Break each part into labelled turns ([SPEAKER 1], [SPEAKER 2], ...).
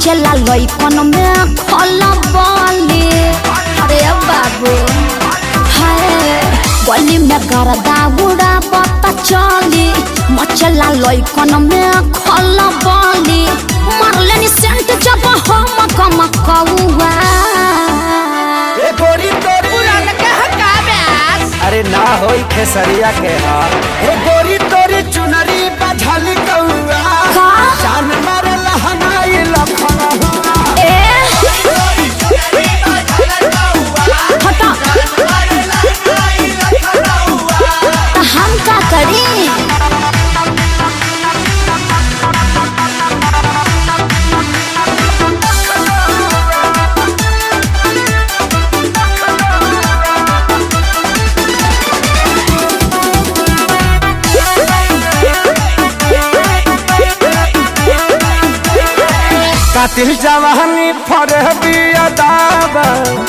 [SPEAKER 1] मचला लइकन में खला बाली। अरे बाबू हाय गली में गरदा उड़ा पता चली मचला लइकन में खला बाली। मारले नि सेंट जब हम कम कौआ
[SPEAKER 2] ए गोरी तोरी
[SPEAKER 3] पुरान के हका ब्यास।
[SPEAKER 2] अरे ना होई खेसरिया के हाल। ए गोरी तोरी चुनरी बझली कौआ
[SPEAKER 1] का
[SPEAKER 2] जान मारे लहनाई लखना
[SPEAKER 1] ए हटा हम का करी।
[SPEAKER 2] कातिल जवानी फरहबी अदाबा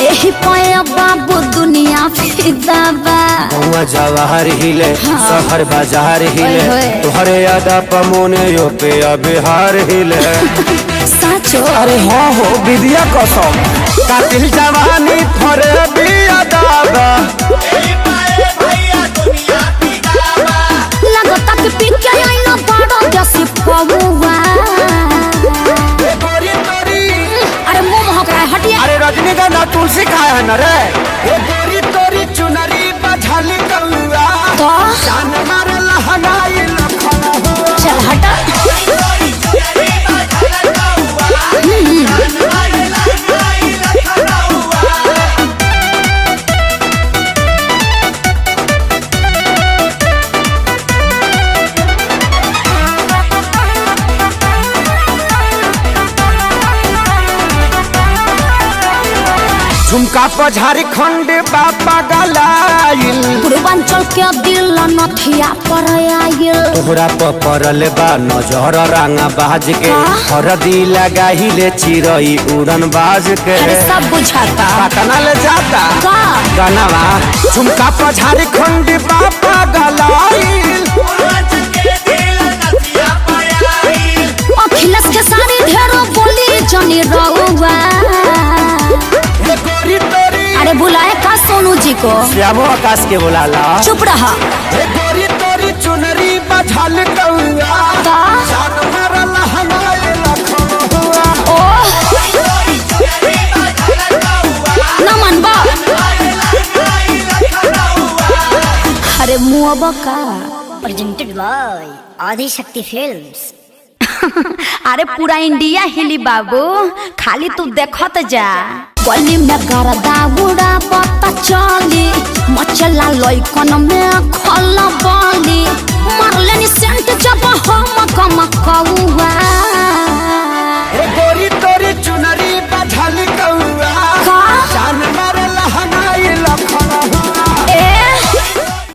[SPEAKER 1] एही पाया बाबू दुनिया फिदाबा।
[SPEAKER 2] हुआ जवाहर हिले शहर बाजार हिले
[SPEAKER 1] ओए होए।
[SPEAKER 2] तोहरे अदा पमोने यो पे बिहार हिले।
[SPEAKER 1] साचो
[SPEAKER 2] अरे हाँ हो विद्या कसम कातिल जवानी फरहबी अदाबा
[SPEAKER 1] लगता कि पी के आईना बड़ा जैसी पौवा। अरे मुंह महक रहा है हटिया।
[SPEAKER 2] अरे रजनीगंधा तुलसी खाया है न रे। ये गोरी तोरी चुनरी बझली कौआ
[SPEAKER 1] तो
[SPEAKER 2] जान मारे लहनाई लखना हुआ।
[SPEAKER 1] चल हटा
[SPEAKER 2] झुमका पर झारखंड बापा गलाइल
[SPEAKER 1] पूर्वांचल के दिल नथिया पर आयल।
[SPEAKER 2] तोहरा पर पड़ल बा नजर रंगा बाज के हरदी लगाहिले चिरई उड़न बाज के।
[SPEAKER 1] अरे सब बुझाता
[SPEAKER 2] पटना ले जाता
[SPEAKER 1] का
[SPEAKER 2] गनवा झुमका पर झारखंड बापा गलाइल
[SPEAKER 1] अखिलेश के सारी ढेरों बोली जनी रहुआ।
[SPEAKER 2] ये गोरी तोरी
[SPEAKER 1] अरे बुलाए का सोनू जी को।
[SPEAKER 2] श्यामो आकाश के बुलाला।
[SPEAKER 1] चुप रहा
[SPEAKER 2] ये गोरी तोरी चुनरी बझल कौआ
[SPEAKER 1] का
[SPEAKER 2] जान मारे लहनाई लखना हुआ।
[SPEAKER 1] ओ न मनबा अरे मुआबा का
[SPEAKER 4] presented by Adi Shakti Films.
[SPEAKER 1] अरे पूरा इंडिया हिली बाबू खाली तू देखत जा। गली में गरदा उड़ा पता चली मचला लइकन में खला बाली। मारले नि